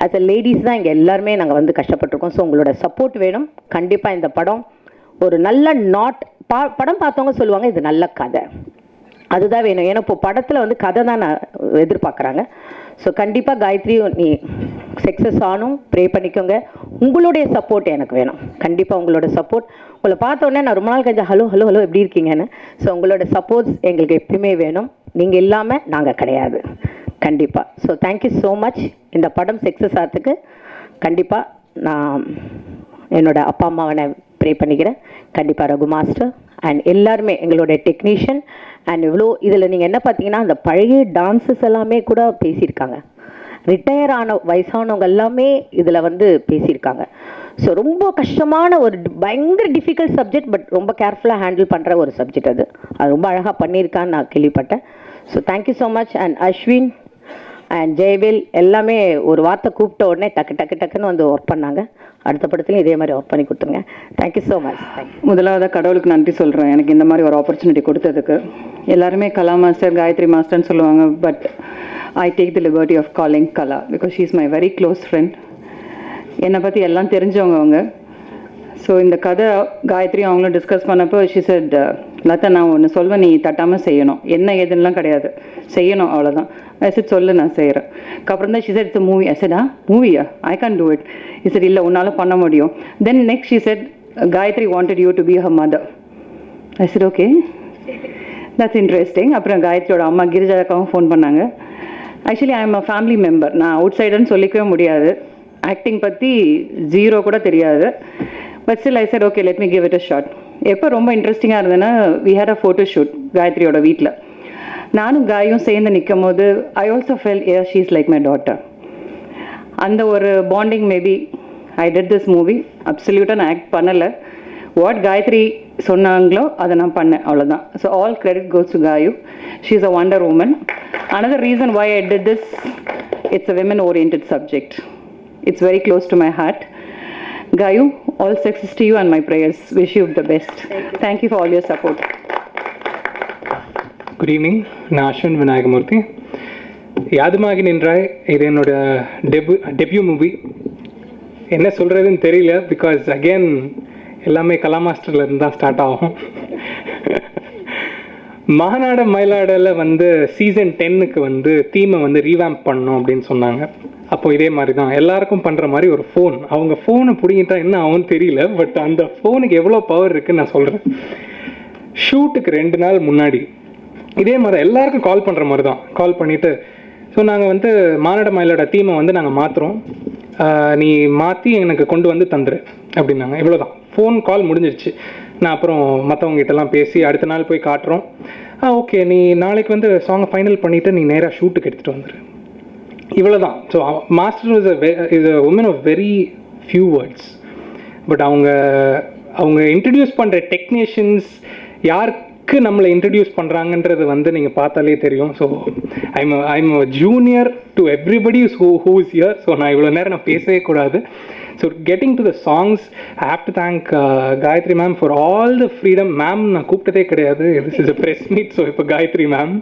ஆஸ் அ லேடிஸ் தான் இங்கே எல்லாருமே நாங்கள் வந்து கஷ்டப்பட்டிருக்கோம். ஸோ உங்களோட சப்போர்ட் வேணும். கண்டிப்பாக இந்த படம் ஒரு நல்ல படம் பார்த்தவங்க சொல்லுவாங்க இது நல்ல கதை, அதுதான் வேணும். ஏன்னா இப்போ படத்தில் வந்து கதை தான் நான் எதிர்பார்க்குறாங்க. ஸோ கண்டிப்பாக காயத்ரி நீ சக்ஸஸ் ஆனும், ப்ரே பண்ணிக்கோங்க. உங்களுடைய சப்போர்ட் எனக்கு வேணும். கண்டிப்பாக உங்களோட சப்போர்ட். உங்களை பார்த்தோன்னே நான் ரொம்ப நாள் கழிச்சு ஹலோ ஹலோ ஹலோ எப்படி இருக்கீங்கன்னு. ஸோ உங்களோட சப்போர்ட்ஸ் எங்களுக்கு எப்பயுமே வேணும். நீங்கள் இல்லாமல் நாங்கள் கிடையாது கண்டிப்பாக. So thank you so much. இந்த படம் சக்ஸஸ் ஆகிறதுக்கு கண்டிப்பாக நான் என்னோட அப்பா அம்மாவை நான் ப்ரே பண்ணிக்கிறேன். கண்டிப்பாக ரகு மாஸ்டர் அண்ட் எல்லாருமே எங்களோட டெக்னீஷியன் அண்ட் இவ்வளோ இதில் நீங்கள் என்ன பார்த்தீங்கன்னா அந்த பழைய டான்ஸஸ் எல்லாமே கூட பேசியிருக்காங்க. ரிட்டையர் ஆன வயசானவங்க எல்லாமே இதில் வந்து பேசியிருக்காங்க. ஸோ ரொம்ப கஷ்டமான ஒரு பயங்கர டிஃபிகல்ட் சப்ஜெக்ட், பட் ரொம்ப கேர்ஃபுல்லாக ஹேண்டில் பண்ணுற ஒரு சப்ஜெக்ட். அது ரொம்ப அழகாக பண்ணியிருக்கான்னு நான் கேள்விப்பட்டேன். So thank you so much. And Ashwin and Jayavel எல்லாமே ஒரு வார்த்தை கூப்பிட்ட உடனே டக்குன்னு வந்து ஒர்க் பண்ணாங்க. அடுத்த படத்துலையும் இதே மாதிரி ஒர்க் பண்ணி கொடுத்துருங்க. Thank you so much. முதலாவது கடவுளுக்கு நன்றி சொல்கிறேன் எனக்கு இந்த மாதிரி ஒரு ஆப்பர்ச்சுனிட்டி கொடுத்ததுக்கு. எல்லாருமே கலா மாஸ்டர், காயத்ரி மாஸ்டர்னு சொல்லுவாங்க. But I take the liberty of calling Kala because she is my very close friend. என்னை பற்றி எல்லாம் தெரிஞ்சவங்க அவங்க. ஸோ இந்த கதை காயத்ரி அவங்களும் டிஸ்கஸ் பண்ணப்போ ஷீ செட், லதா நான் ஒன்று சொல்வேன், நீ தட்டாமல் செய்யணும், என்ன ஏதுன்னெலாம் கிடையாது, செய்யணும் அவ்வளோதான். ஐ செட் சொல்லு நான் செய்கிறேன். அப்புறம் தான் she said it's movie. I said மூவியா, I can do it. I said இல்லை உன்னால் பண்ண முடியும். Then next she said Gayathri wanted you to be her mother. I said okay, that's interesting. அப்புறம் காயத்ரியோட அம்மா கிரிஜாக்காவும் ஃபோன் பண்ணாங்க. Actually I am a family member. நான் அவுட் சைடர்னு சொல்லிக்கவே முடியாது. ஆக்டிங் பற்றி ஜீரோ கூட தெரியாது. But still I said okay let me give it a shot. எப்போ ரொம்ப இன்ட்ரெஸ்டிங்காக இருந்ததுன்னா we had a photo shoot காயத்ரியோட வீட்டில். நானும் காயும் சேர்ந்து நிற்கும் போது I also felt she is like my daughter. அந்த ஒரு bonding maybe I did this movie. அப்சல்யூட்டாக நான் ஆக்ட் பண்ணலை. வாட் காயத்ரி சொன்னாங்களோ அதை நான் பண்ணேன், அவ்வளோதான். So all credit goes to Gayu. She is a wonder woman. Another reason why I did this, it's a women oriented subject. It's very close to my heart. Gayu, all success to you and my prayers. Wish you the best. Thank you for all your support. Good evening. நான் அஸ்வின் விநாயகமூர்த்தி. யாதுமாகி நின்றாய் இது என்னோட debut movie. என்ன சொல்கிறதுன்னு தெரியல because again எல்லாமே கலா மாஸ்டரில் இருந்து தான் ஸ்டார்ட் ஆகும். மாநாட மயிலாடில் வந்து சீசன் 10க்கு வந்து தீமை வந்து ரீவேம்ப் பண்ணணும் அப்படின்னு சொன்னாங்க. அப்போ இதே மாதிரி தான் எல்லாருக்கும் பண்ணுற மாதிரி ஒரு ஃபோன், அவங்க ஃபோனை பிடிங்கிட்டா என்ன ஆகும்னு தெரியல. பட் அந்த ஃபோனுக்கு எவ்வளோ பவர் இருக்குன்னு நான் சொல்கிறேன். ஷூட்டுக்கு 2 நாள் முன்னாடி இதே மாதிரி எல்லாருக்கும் கால் பண்ணுற மாதிரி தான் கால் பண்ணிவிட்டு, ஸோ நாங்கள் வந்து மாநாட மயிலோட தீமை வந்து நாங்கள் மாற்றுறோம், நீ மாற்றி எனக்கு கொண்டு வந்து தந்துரு அப்படின்னாங்க. இவ்வளோதான், ஃபோன் கால் முடிஞ்சிருச்சு. நான் அப்புறம் மற்றவங்ககிட்டலாம் பேசி அடுத்த நாள் போய் காட்டுறோம். ஓகே நீ நாளைக்கு வந்து சாங்கை ஃபைனல் பண்ணிவிட்டு நீ நேராக ஷூட்டுக்கு எடுத்துகிட்டு வந்துரு. இவ்வளோதான். So master is a woman of very few words. But அவங்க இன்ட்ரடியூஸ் பண்ணுற டெக்னீஷியன்ஸ் யாருக்கு நம்மளை இன்ட்ரடியூஸ் பண்ணுறாங்கன்றது வந்து நீங்கள் பார்த்தாலே தெரியும். So I'm junior to everybody who is here. So நான் இவ்வளோ நேரம் நான் பேசவே கூடாது. So getting to the songs, I have to thank Gayatri ma'am for all the freedom. Ma'am நான் கூப்பிட்டதே கிடையாது, this is a press meet. So இப்போ Gayatri ma'am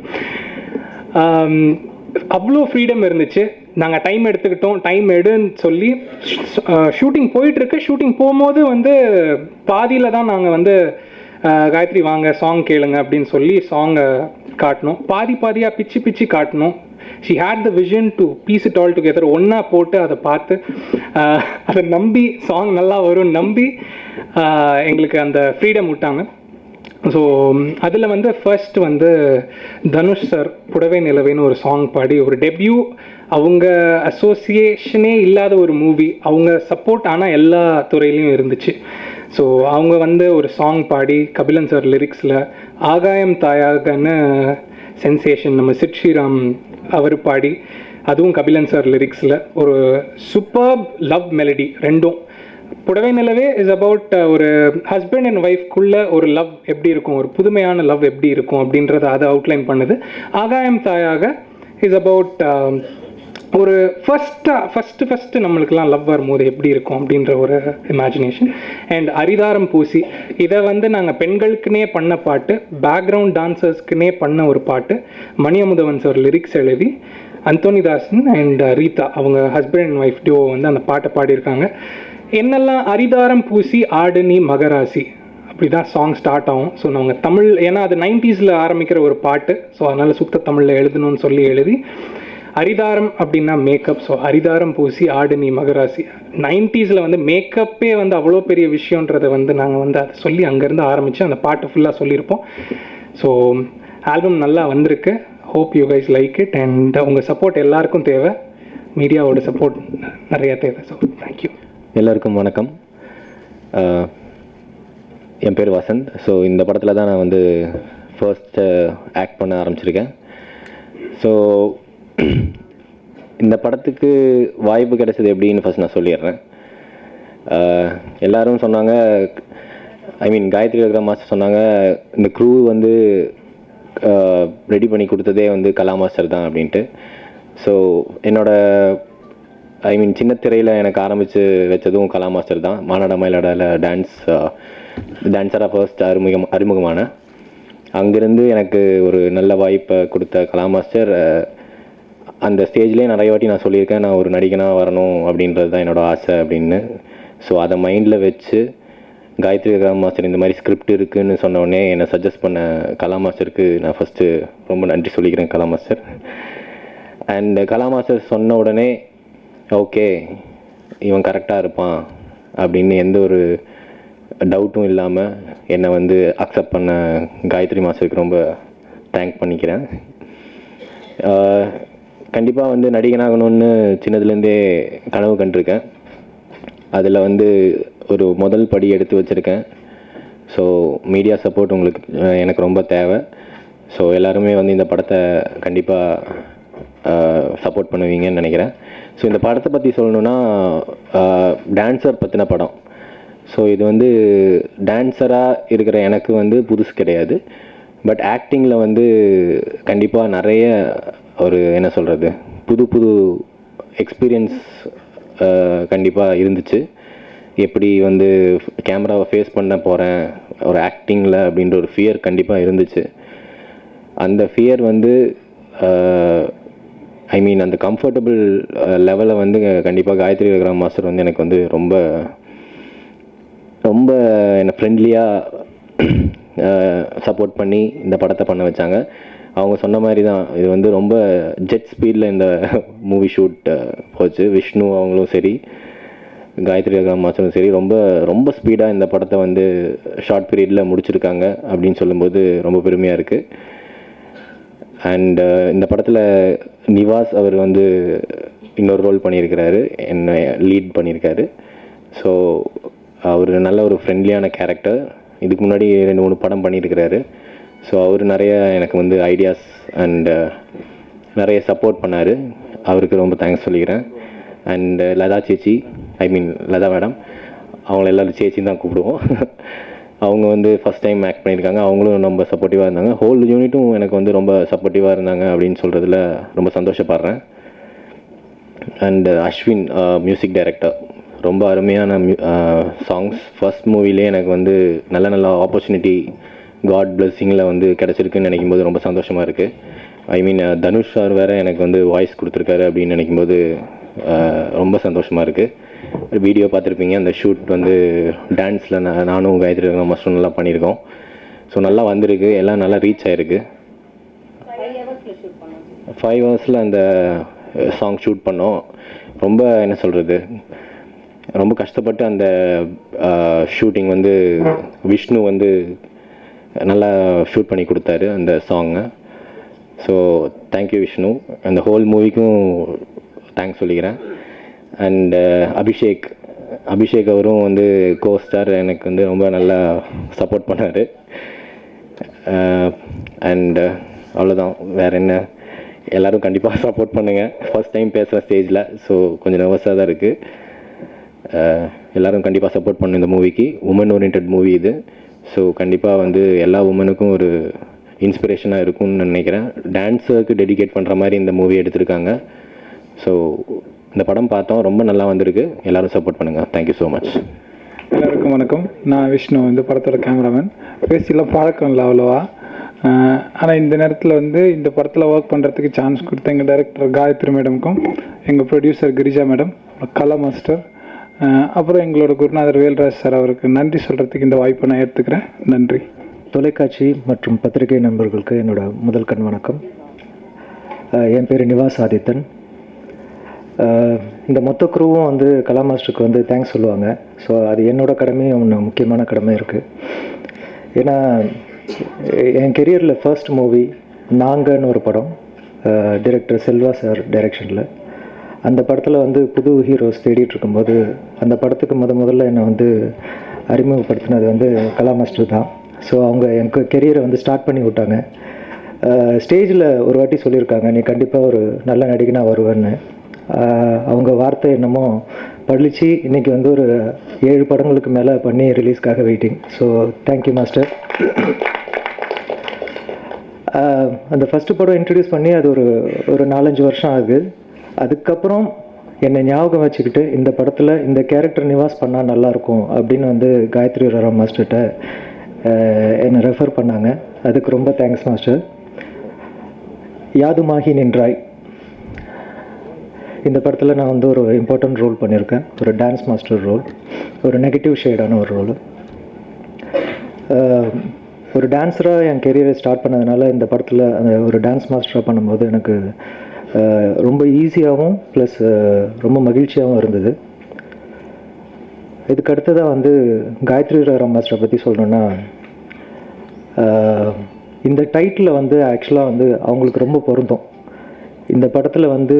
அவ்வளோ ஃப்ரீடம் இருந்துச்சு. நாங்கள் டைம் எடுத்துக்கிட்டோம், டைம் எடுன்னு சொல்லி ஷூட்டிங் போயிட்டுருக்கு. ஷூட்டிங் போகும்போது வந்து பாதியில் தான் நாங்கள் வந்து காயத்ரி வாங்க சாங் கேளுங்க அப்படின்னு சொல்லி சாங்கை காட்டணும். பாதியாக பிச்சு காட்டணும். She had the vision to piece it all together. ஒன்றா போட்டு அதை பார்த்து அதை நம்பி சாங் நல்லா வரும் நம்பி எங்களுக்கு அந்த ஃப்ரீடம் விட்டாங்க. ஸோ அதில் வந்து ஃபர்ஸ்ட் வந்து தனுஷ் சார் புடவை நிலவைன்னு ஒரு சாங் பாடி ஒரு டெபியூ, அவங்க அசோசியேஷனே இல்லாத ஒரு மூவி, அவங்க சப்போர்ட் ஆனால் எல்லா துறையிலையும் இருந்துச்சு. ஸோ அவங்க வந்து ஒரு சாங் பாடி கபிலன் சார் லிரிக்ஸில் ஆகாயம் தாயாகன்னு சென்சேஷன் நம்ம சிட் ஸ்ரீராம் அவர் பாடி, அதுவும் கபிலன் சார் லிரிக்ஸில் ஒரு சூப்பர் லவ் மெலடி. ரெண்டும் புடவை நிலவே இஸ் அபவுட் ஒரு ஹஸ்பண்ட் அண்ட் ஒய்ஃப்குள்ள ஒரு லவ் எப்படி இருக்கும், ஒரு புதுமையான லவ் எப்படி இருக்கும் அப்படின்றத அதை அவுட்லைன் பண்ணுது. ஆகாயம் தாயாக இஸ் அபவுட் ஒரு ஃபஸ்ட்டு நம்மளுக்கெல்லாம் லவ் வரும்போது எப்படி இருக்கும் அப்படின்ற ஒரு இமேஜினேஷன். அண்ட் அரிதாரம் பூசி இதை வந்து நாங்கள் பெண்களுக்குனே பண்ண பாட்டு, பேக்ரவுண்ட் டான்சர்ஸ்க்குனே பண்ண ஒரு பாட்டு. மணியமுதவன் சார் லிரிக்ஸ் எழுதி அந்தோனிதாசன் அண்ட் ரீதா அவங்க ஹஸ்பண்ட் அண்ட் ஒய்ஃப் டியோ வந்து அந்த பாட்டை பாடியிருக்காங்க. என்னெல்லாம் அரிதாரம் பூசி ஆடு நீ மகராசி அப்படி தான் சாங் ஸ்டார்ட் ஆகும். ஸோ நாங்கள் தமிழ், ஏன்னா அது 90s ஆரம்பிக்கிற ஒரு பாட்டு, ஸோ அதனால் சுத்த தமிழில் எழுதணும்னு சொல்லி எழுதி அரிதாரம் அப்படின்னா மேக்கப். ஸோ அரிதாரம் பூசி ஆடு நீ மகராசி. 90s வந்து மேக்கப்பே வந்து அவ்வளோ பெரிய விஷயன்றதை வந்து நாங்கள் வந்து அதை சொல்லி அங்கேருந்து ஆரம்பித்து அந்த பாட்டு ஃபுல்லாக சொல்லியிருப்போம். ஸோ ஆல்பம் நல்லா வந்திருக்கு. Hope you guys like it. And உங்கள் சப்போர்ட் எல்லாருக்கும் தேவை, மீடியாவோட சப்போர்ட் நிறையா தேவை. So thank you. எல்லாருக்கும் வணக்கம். என் பேர் வசந்த். ஸோ இந்த படத்தில் தான் நான் வந்து ஃபர்ஸ்ட் ஆக்ட் பண்ண ஆரம்பிச்சிருக்கேன். ஸோ இந்த படத்துக்கு வாய்ப்பு கிடைச்சது எப்படின்னு ஃபர்ஸ்ட் நான் சொல்லிடுறேன். எல்லாரும் சொன்னாங்க, ஐ மீன் காயத்ரி விக்ரம் மாஸ்டர் சொன்னாங்க, இந்த க்ரூ வந்து ரெடி பண்ணி கொடுத்ததே வந்து கலா மாஸ்டர் தான் அப்படின்ட்டு. ஸோ என்னோட ஐ மீன் சின்ன திரையில் எனக்கு ஆரம்பித்து வச்சதும் கலா மாஸ்டர் தான். மானாட மயிலாடாவில் டான்ஸராக ஃபர்ஸ்ட் அறிமுகமான. அங்கேருந்து எனக்கு ஒரு நல்ல வாய்ப்பை கொடுத்த கலா மாஸ்டர், அந்த ஸ்டேஜ்லேயே நிறைய வாட்டி நான் சொல்லியிருக்கேன், நான் ஒரு நடிகனாக வரணும் அப்படின்றது தான் என்னோடய ஆசை அப்படின்னு. ஸோ அதை மைண்டில் வச்சு காயத்ரி விக்ரம் மாஸ்டர் இந்த மாதிரி ஸ்கிரிப்ட் இருக்குதுன்னு சொன்ன உடனே என்னை சஜஸ்ட் பண்ண கலா மாஸ்டருக்கு நான் ஃபஸ்ட்டு ரொம்ப நன்றி சொல்லிக்கிறேன் கலா மாஸ்டர். அண்ட் கலா மாஸ்டர் சொன்ன உடனே ஓகே இவன் கரெக்டாக இருப்பான் அப்படின்னு எந்த ஒரு டவுட்டும் இல்லாமல் என்னை வந்து அக்செப்ட் பண்ண காயத்ரி மாஸ்டருக்கு ரொம்ப தேங்க் பண்ணிக்கிறேன். கண்டிப்பாக வந்து நடிகனாகணும்னு சின்னதுலேருந்தே கனவு கண்டிருக்கேன். அதில் வந்து ஒரு முதல் படி எடுத்து வச்சுருக்கேன். ஸோ மீடியா சப்போர்ட் உங்களுக்கு எனக்கு ரொம்ப தேவை. ஸோ எல்லாருமே வந்து இந்த படத்தை கண்டிப்பாக சப்போர்ட் பண்ணுவீங்கன்னு நினைக்கிறேன். ஸோ இந்த படத்தை பற்றி சொல்லணுன்னா டான்ஸர் பற்றின படம். ஸோ இது வந்து டான்ஸராக இருக்கிற எனக்கு வந்து புதுசு கிடையாது. பட் ஆக்டிங்கில் வந்து கண்டிப்பாக நிறைய ஒரு என்ன சொல்கிறது புது எக்ஸ்பீரியன்ஸ் கண்டிப்பாக இருந்துச்சு. எப்படி வந்து கேமராவை ஃபேஸ் பண்ண போகிறேன் ஒரு ஆக்டிங்கில் அப்படின்ற ஒரு ஃபியர் கண்டிப்பாக இருந்துச்சு. அந்த ஃபியர் வந்து ஐ மீன் அந்த கம்ஃபர்டபுள் லெவலை வந்து கண்டிப்பாக காயத்ரி விக்ரம் மாஸ்டர் வந்து எனக்கு வந்து ரொம்ப ரொம்ப என்னை ஃப்ரெண்ட்லியாக சப்போர்ட் பண்ணி இந்த படத்தை பண்ண வச்சாங்க. அவங்க சொன்ன மாதிரி தான் இது வந்து ரொம்ப ஜெட் ஸ்பீடில் இந்த மூவி ஷூட் போச்சு. விஷ்ணு அவங்களும் சரி, காயத்ரி விக்ரம் மாஸ்டரும் சரி, ரொம்ப ரொம்ப ஸ்பீடாக இந்த படத்தை வந்து ஷார்ட் பீரியடில் முடிச்சிருக்காங்க அப்படின்னு சொல்லும்போது ரொம்ப பெருமையாக இருக்குது. அண்ட் இந்த படத்தில் நிவாஸ் அவர் வந்து இன்னொரு ரோல் பண்ணியிருக்கிறாரு, என்னை லீட் பண்ணியிருக்காரு. ஸோ அவர் நல்ல ஒரு ஃப்ரெண்ட்லியான கேரக்டர். இதுக்கு முன்னாடி 2-3 படம் பண்ணியிருக்கிறாரு. ஸோ அவர் நிறைய எனக்கு வந்து ஐடியாஸ் அண்ட் நிறைய சப்போர்ட் பண்ணார். அவருக்கு ரொம்ப தேங்க்ஸ் சொல்லிக்கிறேன். அண்ட் லதா சேச்சி, ஐ மீன் லதா மேடம், அவங்கள எல்லோரும் சேச்சின்னு தான் கூப்பிடுவோம். அவங்க வந்து ஃபஸ்ட் டைம் ஆக்ட் பண்ணியிருக்காங்க. அவங்களும் ரொம்ப சப்போர்ட்டிவாக இருந்தாங்க. ஹோல் யூனிட்டும் எனக்கு வந்து ரொம்ப சப்போர்ட்டிவாக இருந்தாங்க அப்படின்னு சொல்கிறதுல ரொம்ப சந்தோஷப்படுறேன். அண்ட் அஸ்வின் மியூசிக் டைரக்டர், ரொம்ப அருமையான சாங்ஸ். ஃபர்ஸ்ட் மூவிலே எனக்கு வந்து நல்ல ஆப்பர்ச்சுனிட்டி காட் பிளெஸ்ஸிங்கில் வந்து கிடச்சிருக்குன்னு நினைக்கும்போது ரொம்ப சந்தோஷமாக இருக்குது. ஐ மீன் தனுஷ் சார் வேறு எனக்கு வந்து வாய்ஸ் கொடுத்துருக்காரு அப்படின்னு நினைக்கும்போது ரொம்ப சந்தோஷமாக இருக்குது. வீடியோ பார்த்துருப்பீங்க, அந்த ஷூட் வந்து டான்ஸில் நானும் காயத்ரி விக்ரம் மாஸ்டரும் நல்லா பண்ணியிருக்கோம். ஸோ நல்லா வந்திருக்கு, எல்லாம் நல்லா ரீச் ஆகிருக்கு. 5 ஹவர்ஸில் அந்த சாங் ஷூட் பண்ணோம். ரொம்ப என்ன சொல்கிறது, ரொம்ப கஷ்டப்பட்டு அந்த ஷூட்டிங் வந்து விஷ்ணு வந்து நல்லா ஷூட் பண்ணி கொடுத்தாரு அந்த சாங்கை. So thank you Vishnu. அந்த ஹோல் மூவிக்கும் தேங்க்ஸ் சொல்லிக்கிறேன். அண்ட் அபிஷேக் அவரும் வந்து கோஸ்டார் எனக்கு வந்து ரொம்ப நல்லா சப்போர்ட் பண்ணார். அண்ட் அவ்வளோதான், வேறு என்ன, எல்லோரும் கண்டிப்பாக சப்போர்ட் பண்ணுங்கள். ஃபர்ஸ்ட் டைம் பேசுகிற ஸ்டேஜில், ஸோ கொஞ்சம் நர்வஸாக தான் இருக்குது. எல்லோரும் கண்டிப்பாக சப்போர்ட் பண்ணணும் இந்த மூவிக்கு. உமன் ஓரியன்ட் மூவி இது. ஸோ கண்டிப்பாக வந்து எல்லா உமனுக்கும் ஒரு இன்ஸ்பிரேஷனாக இருக்கும்னு நினைக்கிறேன். டான்ஸருக்கு டெடிகேட் பண்ணுற மாதிரி இந்த மூவி எடுத்திருக்காங்க. ஸோ இந்த படம் பார்த்தோம், ரொம்ப நல்லா வந்திருக்கு. எல்லோரும் சப்போர்ட் பண்ணுங்கள். Thank you so much. எல்லாருக்கும் வணக்கம். நான் விஷ்ணு, இந்த படத்தோட கேமராமேன். பேசிலாம் பழக்கம் இல்லை அவ்வளோவா, ஆனால் இந்த நேரத்தில் வந்து இந்த படத்தில் ஒர்க் பண்ணுறதுக்கு சான்ஸ் கொடுத்த எங்கள் டைரக்டர் காயத்ரி மேடமுக்கும், எங்கள் ப்ரொடியூசர் கிரிஜா மேடம், கலா மாஸ்டர், அப்புறம் எங்களோட குருநாதர் வேல்ராஜ் சார் அவருக்கு நன்றி சொல்கிறதுக்கு இந்த வாய்ப்பை நான் எடுத்துக்கிறேன். நன்றி. தொலைக்காட்சி மற்றும் பத்திரிகை நண்பர்களுக்கு என்னோட முதல் கண் வணக்கம். என் பேர் நிவாஸ் ஆதித்தன். இந்த மொத்த குரூவும் வந்து கலா மாஸ்டருக்கு வந்து தேங்க்ஸ் சொல்லுவாங்க. ஸோ அது என்னோடய கடமையும் ஒன்று முக்கியமான கடமை இருக்குது. ஏன்னா என் கெரியரில் ஃபர்ஸ்ட் மூவி நாங்கன்னு ஒரு படம், டைரக்டர் செல்வா சார் டைரக்ஷனில். அந்த படத்தில் வந்து புது ஹீரோஸ் தேடிட்டு இருக்கும்போது அந்த படத்துக்கு முதல்ல என்னை வந்து அறிமுகப்படுத்தினது வந்து கலா மாஸ்டர் தான். ஸோ அவங்க எனக்கு கெரியரை வந்து ஸ்டார்ட் பண்ணி விட்டாங்க. ஸ்டேஜில் ஒரு வாட்டி சொல்லியிருக்காங்க, நீ கண்டிப்பாக ஒரு நல்ல நடிகனாக வருவேன்னு. அவங்க வார்த்தை என்னமோ பழிச்சு இன்றைக்கி வந்து ஒரு 7 படங்களுக்கு மேலே பண்ணி ரிலீஸ்க்காக வெயிட்டிங். So thank you master. அந்த ஃபஸ்ட்டு படம் இன்ட்ரடியூஸ் பண்ணி அது ஒரு 4-5 வருஷம் ஆகுது. அதுக்கப்புறம் என்னை ஞாபகம் வச்சுக்கிட்டு இந்த படத்தில் இந்த கேரக்டர் நிவாஸ் பண்ணால் நல்லாயிருக்கும் அப்படின்னு வந்து காயத்ரி ராம் மாஸ்டர்கிட்ட என்னை ரெஃபர் பண்ணாங்க. அதுக்கு ரொம்ப தேங்க்ஸ் மாஸ்டர். யாதுமாகி நின்றாய், இந்த படத்தில் நான் வந்து ஒரு இம்பார்ட்டன்ட் ரோல் பண்ணியிருக்கேன். ஒரு டான்ஸ் மாஸ்டர் ரோல், ஒரு நெகட்டிவ் ஷேடான ஒரு ரோல். ஒரு டான்ஸராக என் கெரியரை ஸ்டார்ட் பண்ணதுனால இந்த படத்தில் அந்த ஒரு டான்ஸ் மாஸ்டராக பண்ணும்போது எனக்கு ரொம்ப ஈஸியாகவும் ப்ளஸ் ரொம்ப மகிழ்ச்சியாகவும் இருந்தது. இதுக்கு அடுத்ததாக வந்து காயத்ரி ராம் மாஸ்டரை பற்றி சொல்லணுன்னா, இந்த டைட்டில் வந்து ஆக்சுவலாக வந்து அவங்களுக்கு ரொம்ப பொருந்தும். இந்த படத்தில் வந்து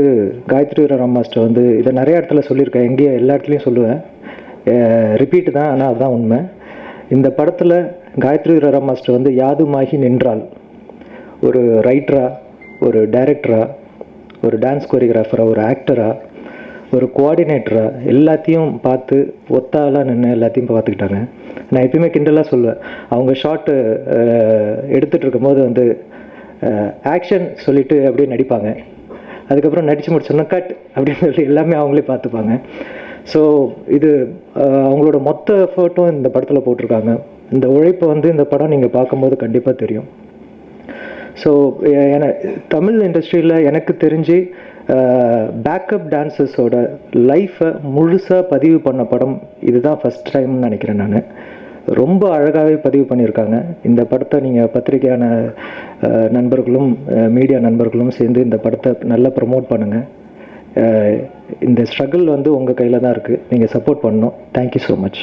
காயத்ரி ராம் மாஸ்டர் வந்து இதை நிறைய இடத்துல சொல்லியிருக்கேன், எங்கேயும் எல்லா இடத்துலையும் சொல்லுவேன், ரிப்பீட்டு தான், ஆனால் அதுதான் உண்மை. இந்த படத்தில் காயத்ரி ராம் மாஸ்டர் வந்து யாதுமாகி நின்றால் ஒரு ரைட்டராக, ஒரு டைரக்டராக, ஒரு டான்ஸ் கோரியோகிராஃபராக, ஒரு ஆக்டராக, ஒரு கோஆர்டினேட்டராக எல்லாத்தையும் பார்த்து ஒத்தாலாம் நின்று எல்லாத்தையும் பார்த்துக்கிட்டாங்க. நான் எப்பயுமே கிண்டலாக சொல்லுவேன், அவங்க ஷார்ட்டு எடுத்துகிட்டு இருக்கும்போது வந்து ஆக்ஷன் சொல்லிவிட்டு அப்படியே நடிப்பாங்க. அதுக்கப்புறம் நடித்து முடிச்சோன்னா கட் அப்படின்னு சொல்லி எல்லாமே அவங்களே பார்த்துப்பாங்க. ஸோ இது அவங்களோட மொத்த எஃபர்ட்டும் இந்த படத்தில் போட்டிருக்காங்க. இந்த உழைப்பை வந்து இந்த படம் நீங்கள் பார்க்கும்போது கண்டிப்பாக தெரியும். ஸோ தமிழ் இண்டஸ்ட்ரியில் எனக்கு தெரிஞ்சு பேக்கப் டான்ஸர்ஸோட லைஃப்பை முழுசாக பதிவு பண்ண படம் இதுதான் ஃபஸ்ட் டைம்னு நினைக்கிறேன். நான் ரொம்ப அழகாகவே பதிவு பண்ணியிருக்காங்க. இந்த படத்தை நீங்கள் பத்திரிகையான நண்பர்களும் மீடியா நண்பர்களும் சேர்ந்து இந்த படத்தை நல்லா ப்ரமோட் பண்ணுங்கள். இந்த ஸ்ட்ரகிள் வந்து உங்கள் கையில் தான் இருக்குது, நீங்கள் சப்போர்ட் பண்ணணும். Thank you so much.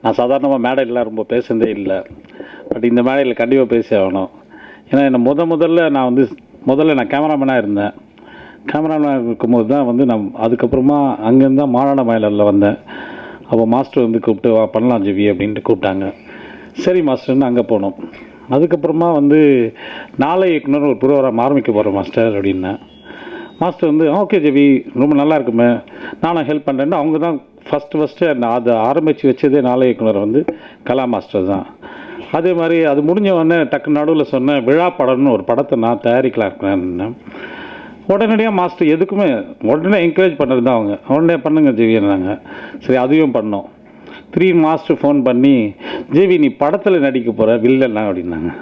நான் சாதாரணமாக மேடையில் ரொம்ப பேசுனதே இல்லை, பட் இந்த மேடையில் கண்டிப்பாக பேசி ஆகணும். ஏன்னா என்னை முதல்ல நான் கேமராமேனாக இருந்தேன். கேமராமேனாக இருக்கும்போது தான் வந்து நான் அதுக்கப்புறமா அங்கேருந்து தான் மாநாட மயிலில் வந்தேன். அப்போ மாஸ்டர் வந்து கூப்பிட்டு வா பண்ணலாம் ஜிவி அப்படின்ட்டு கூப்பிட்டாங்க. சரி மாஸ்டர்னு அங்கே போனோம். அதுக்கப்புறமா வந்து நாளை இயக்குனர் ஒரு ப்ரோக்ராம் ஆரம்பிக்க போகிறோம் மாஸ்டர் அப்படின்னேன். மாஸ்டர் வந்து ஓகே ஜிவி ரொம்ப நல்லா இருக்குமே, நானும் ஹெல்ப் பண்ணுறேன்னு அவங்க தான் ஃபஸ்ட்டு அதை ஆரம்பித்து வச்சதே நாளை இயக்குனர் வந்து கலா மாஸ்டர் தான். அதே மாதிரி அது முடிஞ்ச உடனே டக்கு நடுவில் சொன்னேன், விழா படம்னு ஒரு படத்தை நான் தயாரிக்கலாம் இருக்கிறேன்னு. உடனடியாக மாஸ்டர் எதுக்குமே உடனே என்கரேஜ் பண்ணுறது தான் அவங்க. உடனே பண்ணுங்க ஜிவின்னாங்க. சரி அதையும் பண்ணோம். 3 மாஸ்டர் ஃபோன் பண்ணி ஜிவி நீ படத்தில் நடிக்க போகிற வில்லன்னா அப்படின்னாங்க.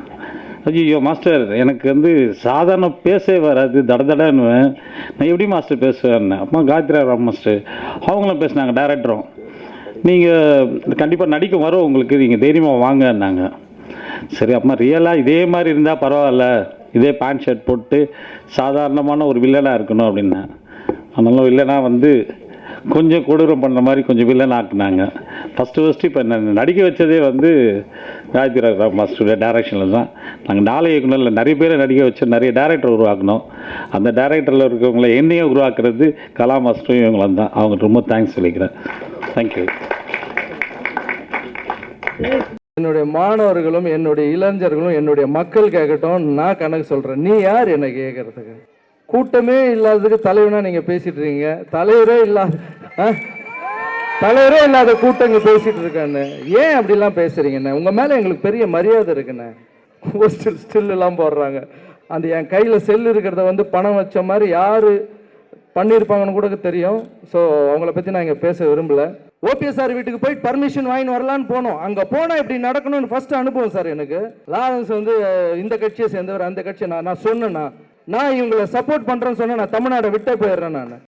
ஐயோ மாஸ்டர் எனக்கு வந்து சாதாரண பேசவே வராது, தடதடன்னுவேன், நான் எப்படி மாஸ்டர் பேசுவேன்னு. அப்புறம் காயத்ரி ராம் மாஸ்டர் அவங்களும் பேசினாங்க, டைரக்டரும் நீங்கள் கண்டிப்பாக நடிக்க வரும் உங்களுக்கு, நீங்கள் தைரியமாக வாங்கன்னாங்க. சரி அம்மா ரியலாக இதே மாதிரி இருந்தால் பரவாயில்ல, இதே பேண்ட் ஷர்ட் போட்டு சாதாரணமான ஒரு வில்லனாக இருக்கணும் அப்படின்னேன். அதனால வில்லனா வந்து கொஞ்சம் கொடூரம் பண்ணுற மாதிரி கொஞ்சம் வில்லன் ஆக்குனாங்க. ஃபஸ்ட்டு இப்போ என்ன நடிக்க வச்சதே வந்து காயத்ரி ராம் மாஸ்டருடைய டைரக்ஷனில் தான். நாங்கள் 4 இயக்குனரில் நிறைய பேரை நடிக்க வச்சு நிறைய டேரக்டர் உருவாக்கணும். அந்த டேரக்டரில் இருக்கிறவங்கள என்னையும் உருவாக்குறது கலா மாஸ்டரும் இவங்களும் தான். அவங்க ரொம்ப தேங்க்ஸ் சொல்லிக்கிறேன். தேங்க்யூ. என்னுடைய மாணவர்களும் என்னுடைய இளைஞர்களும் என்னுடைய மக்கள் கேட்கட்டும், நான் கணக்கு சொல்கிறேன். நீ யார் என்னை கேட்கறதுக்கு? கூட்டமே இல்லாததுக்கு தலைவனா நீங்கள் பேசிட்டு இருக்கீங்க. தலைவரே இல்லாத கூட்டங்க பேசிட்டு இருக்கான்னு ஏன் அப்படிலாம் பேசுறீங்கண்ணே? உங்கள் மேலே எங்களுக்கு பெரிய மரியாதை இருக்குண்ணே. ஸ்டில் எல்லாம் போடுறாங்க. அந்த என் கையில் செல் இருக்கிறத வந்து பணம் வச்ச மாதிரி யார் பண்ணியிருப்பாங்கன்னு கூட தெரியும். ஸோ அவங்கள பற்றி நான் இங்கே பேச விரும்பலை. ஓபிஎஸ் சார் வீட்டுக்கு போய் பர்மிஷன் வாங்கின்னு வரலான்னு போனோம். அங்கே போனால் இப்படி நடக்கணும்னு ஃபர்ஸ்ட் அனுபவம் சார் எனக்கு. லாரன்ஸ் வந்து இந்த கட்சியை சேர்ந்தவர், அந்த கட்சியை நான் சொன்னேன்னா, நான் இவங்களை சப்போர்ட் பண்ணுறேன்னு சொன்னேன், நான் தமிழ்நாடை விட்டே போயிடுறேன் நான்.